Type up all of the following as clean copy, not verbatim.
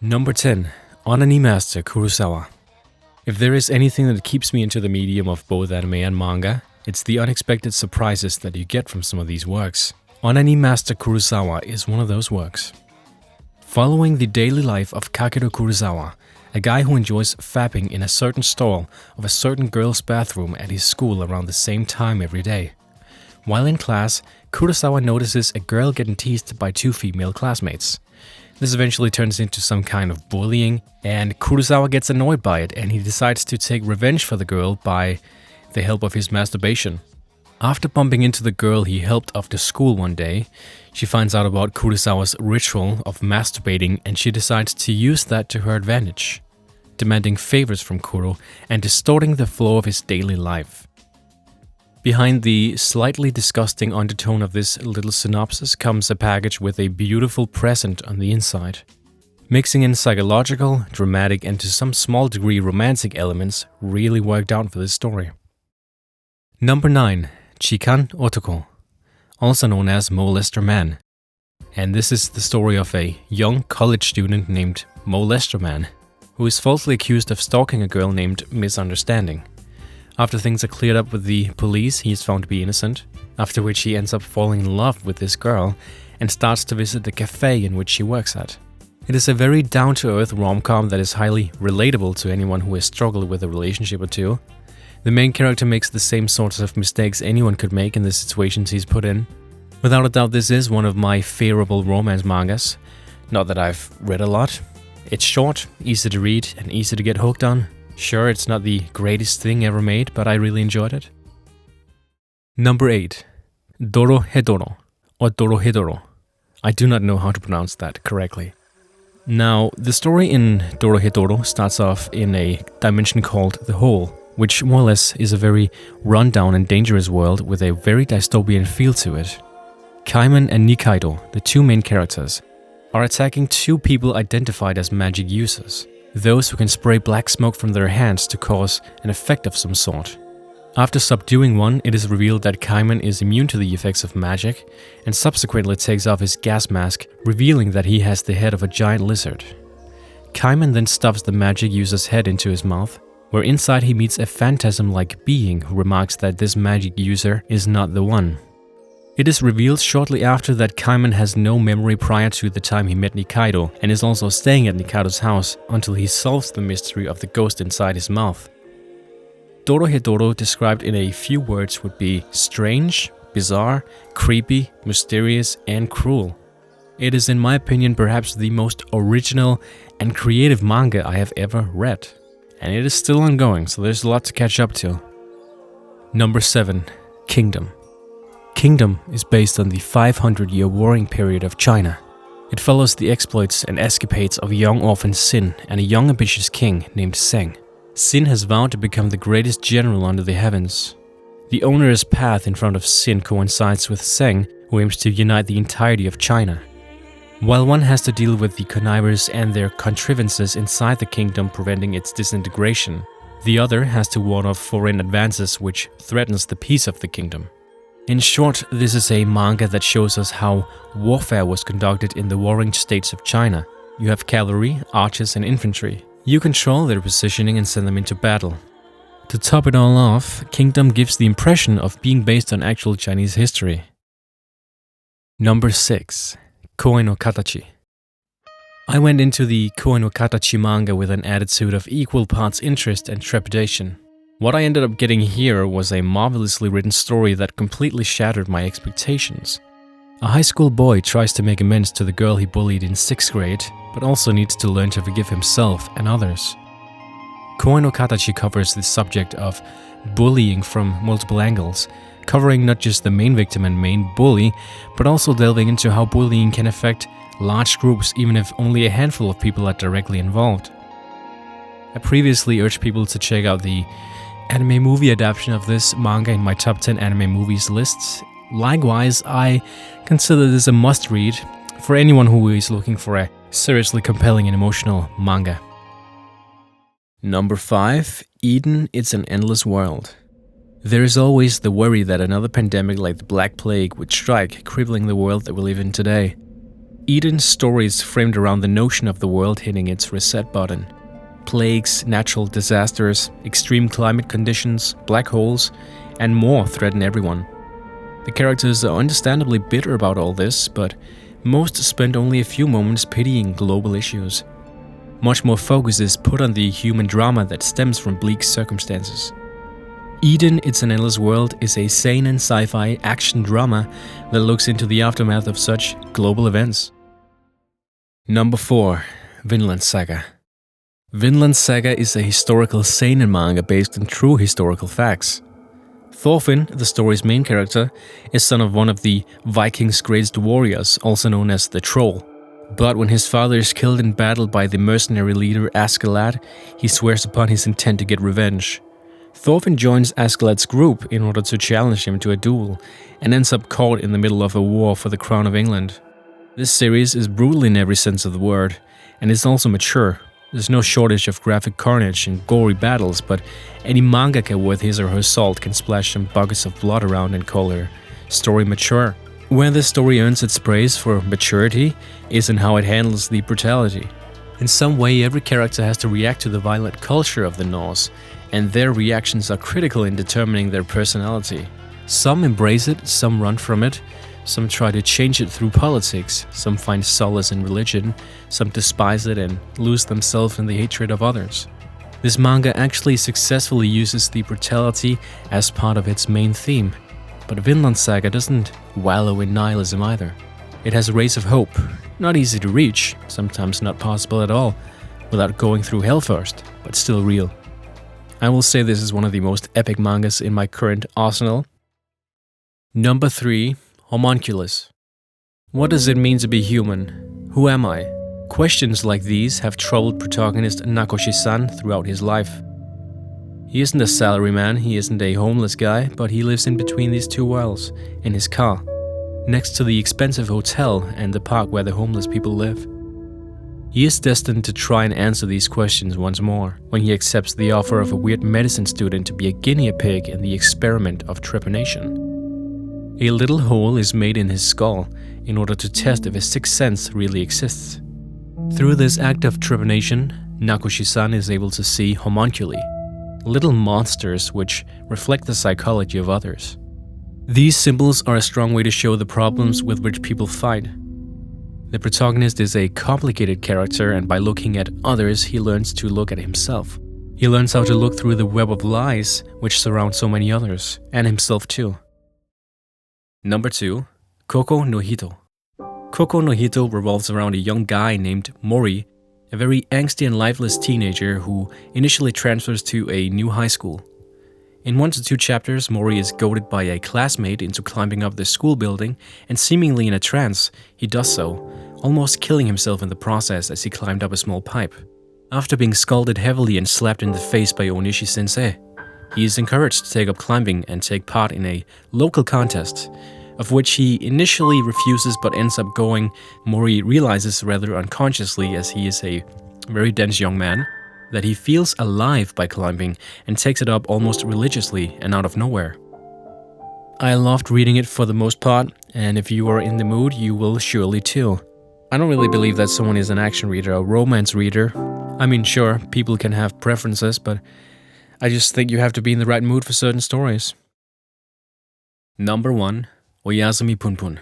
Number 10. Onani Master Kurosawa. If there is anything that keeps me into the medium of both anime and manga, it's the unexpected surprises that you get from some of these works. Onani Master Kurosawa is one of those works. Following the daily life of Kakeru Kurosawa, a guy who enjoys fapping in a certain stall of a certain girl's bathroom at his school around the same time every day. While in class, Kurosawa notices a girl getting teased by two female classmates. This eventually turns into some kind of bullying, and Kurosawa gets annoyed by it, and he decides to take revenge for the girl by the help of his masturbation. After bumping into the girl he helped after school one day, she finds out about Kurosawa's ritual of masturbating, and she decides to use that to her advantage, demanding favors from Kuro and distorting the flow of his daily life. Behind the slightly disgusting undertone of this little synopsis comes a package with a beautiful present on the inside. Mixing in psychological, dramatic, and to some small degree romantic elements really worked out for this story. Number 9. Chikan Otoko, also known as Molester Man. And this is the story of a young college student named Molester Man, who is falsely accused of stalking a girl named Misunderstanding. After things are cleared up with the police, he is found to be innocent, after which he ends up falling in love with this girl and starts to visit the cafe in which she works at. It is a very down-to-earth rom-com that is highly relatable to anyone who has struggled with a relationship or two. The main character makes the same sorts of mistakes anyone could make in the situations he's put in. Without a doubt, this is one of my favorable romance mangas. Not that I've read a lot. It's short, easy to read, and easy to get hooked on. Sure, it's not the greatest thing ever made, but I really enjoyed it. Number 8. Dorohedoro, or Dorohedoro. I do not know how to pronounce that correctly. Now, the story in Dorohedoro starts off in a dimension called the Hole, which more or less is a very run-down and dangerous world with a very dystopian feel to it. Kaiman and Nikaido, the two main characters, are attacking two people identified as magic users. Those who can spray black smoke from their hands to cause an effect of some sort. After subduing one, it is revealed that Kaiman is immune to the effects of magic, and subsequently takes off his gas mask, revealing that he has the head of a giant lizard. Kaiman then stuffs the magic user's head into his mouth, where inside he meets a phantasm-like being who remarks that this magic user is not the one. It is revealed shortly after that Kaiman has no memory prior to the time he met Nikaido, and is also staying at Nikaido's house until he solves the mystery of the ghost inside his mouth. Dorohedoro, described in a few words, would be strange, bizarre, creepy, mysterious, and cruel. It is, in my opinion, perhaps the most original and creative manga I have ever read. And it is still ongoing, so there's a lot to catch up to. Number 7. Kingdom. Kingdom is based on the 500-year warring period of China. It follows the exploits and escapades of young orphan Sin and a young ambitious king named Zheng. Sin has vowed to become the greatest general under the heavens. The onerous path in front of Sin coincides with Zheng, who aims to unite the entirety of China. While one has to deal with the connivers and their contrivances inside the kingdom preventing its disintegration, the other has to ward off foreign advances which threatens the peace of the kingdom. In short, this is a manga that shows us how warfare was conducted in the warring states of China. You have cavalry, archers, and infantry. You control their positioning and send them into battle. To top it all off, Kingdom gives the impression of being based on actual Chinese history. Number 6. Koe no Katachi. I went into the Koe no Katachi manga with an attitude of equal parts interest and trepidation. What I ended up getting here was a marvelously written story that completely shattered my expectations. A high school boy tries to make amends to the girl he bullied in 6th grade, but also needs to learn to forgive himself and others. Koe no Katachi covers the subject of bullying from multiple angles, covering not just the main victim and main bully, but also delving into how bullying can affect large groups even if only a handful of people are directly involved. I previously urged people to check out the anime movie adaptation of this manga in my top 10 anime movies lists. Likewise, I consider this a must-read for anyone who is looking for a Seriously compelling and emotional manga. Number 5. Eden, It's an Endless World. There is always the worry that another pandemic like the Black Plague would strike, crippling the world that we live in today. Eden's story is framed around the notion of the world hitting its reset button. Plagues, natural disasters, extreme climate conditions, black holes, and more threaten everyone. The characters are understandably bitter about all this, but most spend only a few moments pitying global issues. Much more focus is put on the human drama that stems from bleak circumstances. Eden, It's an Endless World is a seinen sci-fi action drama that looks into the aftermath of such global events. Number 4. Vinland Saga. Vinland Saga is a historical seinen manga based on true historical facts. Thorfinn, the story's main character, is son of one of the Vikings' greatest warriors, also known as the Troll. But when his father is killed in battle by the mercenary leader Askeladd, he swears upon his intent to get revenge. Thorfinn joins Askeladd's group in order to challenge him to a duel, and ends up caught in the middle of a war for the crown of England. This series is brutal in every sense of the word, and is also mature. There's no shortage of graphic carnage and gory battles, but any mangaka worth his or her salt can splash some buckets of blood around and call her story mature. Where the story earns its praise for maturity is in how it handles the brutality. In some way, every character has to react to the violent culture of the Norse, and their reactions are critical in determining their personality. Some embrace it, some run from it, some try to change it through politics, some find solace in religion, some despise it and lose themselves in the hatred of others. This manga actually successfully uses the brutality as part of its main theme, but Vinland Saga doesn't wallow in nihilism either. It has rays of hope, not easy to reach, sometimes not possible at all, without going through hell first, but still real. I will say this is one of the most epic mangas in my current arsenal. Number 3. Homunculus. What does it mean to be human? Who am I? Questions like these have troubled protagonist Nakoshi-san throughout his life. He isn't a salaryman, he isn't a homeless guy, but he lives in between these two worlds, in his car, next to the expensive hotel and the park where the homeless people live. He is destined to try and answer these questions once more, when he accepts the offer of a weird medicine student to be a guinea pig in the experiment of trepanation. A little hole is made in his skull in order to test if his sixth sense really exists. Through this act of trepanation, Nakoshi-san is able to see homunculi, little monsters which reflect the psychology of others. These symbols are a strong way to show the problems with which people fight. The protagonist is a complicated character, and by looking at others, he learns to look at himself. He learns how to look through the web of lies which surround so many others, and himself too. Number 2. Kokou no Hito. Kokou no Hito revolves around a young guy named Mori, a very angsty and lifeless teenager who initially transfers to a new high school. In 1 to 2 chapters, Mori is goaded by a classmate into climbing up the school building, and seemingly in a trance, he does so, almost killing himself in the process as he climbed up a small pipe. After being scalded heavily and slapped in the face by Onishi-sensei, he is encouraged to take up climbing and take part in a local contest, of which he initially refuses but ends up going. Mori realizes rather unconsciously, as he is a very dense young man, that he feels alive by climbing and takes it up almost religiously and out of nowhere. I loved reading it for the most part, and if you are in the mood, you will surely too. I don't really believe that someone is an action reader or romance reader. I mean, sure, people can have preferences, but I just think you have to be in the right mood for certain stories. Number 1. Oyasumi Punpun.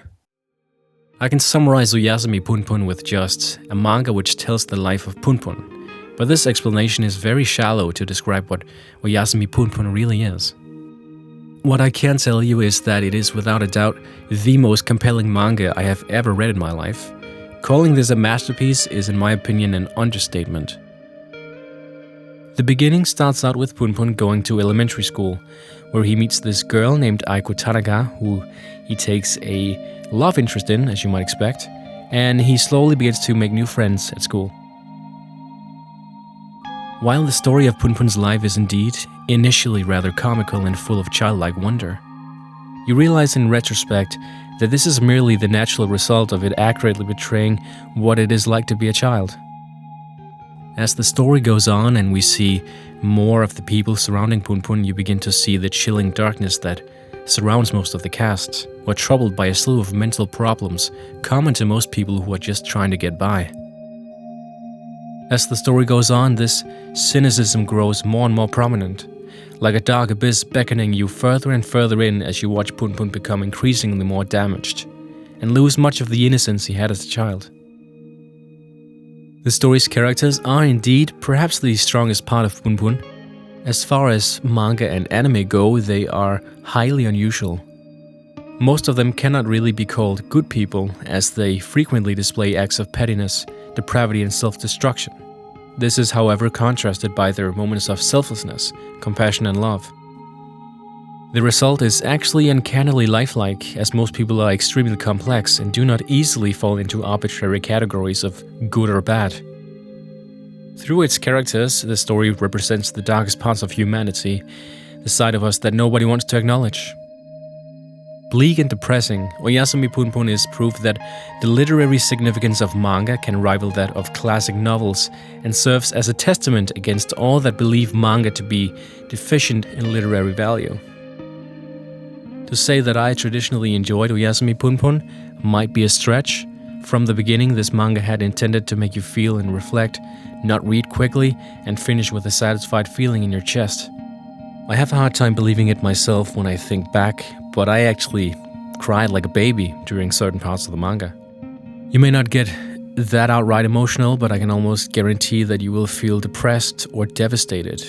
I can summarize Oyasumi Punpun with just a manga which tells the life of Punpun. But this explanation is very shallow to describe what Oyasumi Punpun really is. What I can tell you is that it is without a doubt the most compelling manga I have ever read in my life. Calling this a masterpiece is, in my opinion, an understatement. The beginning starts out with Punpun going to elementary school, where he meets this girl named Aiko Tanaka, who he takes a love interest in, as you might expect, and he slowly begins to make new friends at school. While the story of Punpun's life is indeed initially rather comical and full of childlike wonder, You realize in retrospect that this is merely the natural result of it accurately portraying what it is like to be a child. As the story goes on and we see more of the people surrounding Punpun, you begin to see the chilling darkness that surrounds most of the cast, who are troubled by a slew of mental problems common to most people who are just trying to get by. As the story goes on, this cynicism grows more and more prominent, like a dark abyss beckoning you further and further in as you watch Punpun become increasingly more damaged and lose much of the innocence he had as a child. The story's characters are indeed perhaps the strongest part of Punpun. As far as manga and anime go, they are highly unusual. Most of them cannot really be called good people, as they frequently display acts of pettiness, depravity and self-destruction. This is, however, contrasted by their moments of selflessness, compassion and love. The result is actually uncannily lifelike, as most people are extremely complex and do not easily fall into arbitrary categories of good or bad. Through its characters, the story represents the darkest parts of humanity, the side of us that nobody wants to acknowledge. Bleak and depressing, Oyasumi Punpun is proof that the literary significance of manga can rival that of classic novels and serves as a testament against all that believe manga to be deficient in literary value. To say that I traditionally enjoyed Oyasumi Punpun might be a stretch. From the beginning, this manga had intended to make you feel and reflect, not read quickly and finish with a satisfied feeling in your chest. I have a hard time believing it myself when I think back, but I actually cried like a baby during certain parts of the manga. You may not get that outright emotional, but I can almost guarantee that you will feel depressed or devastated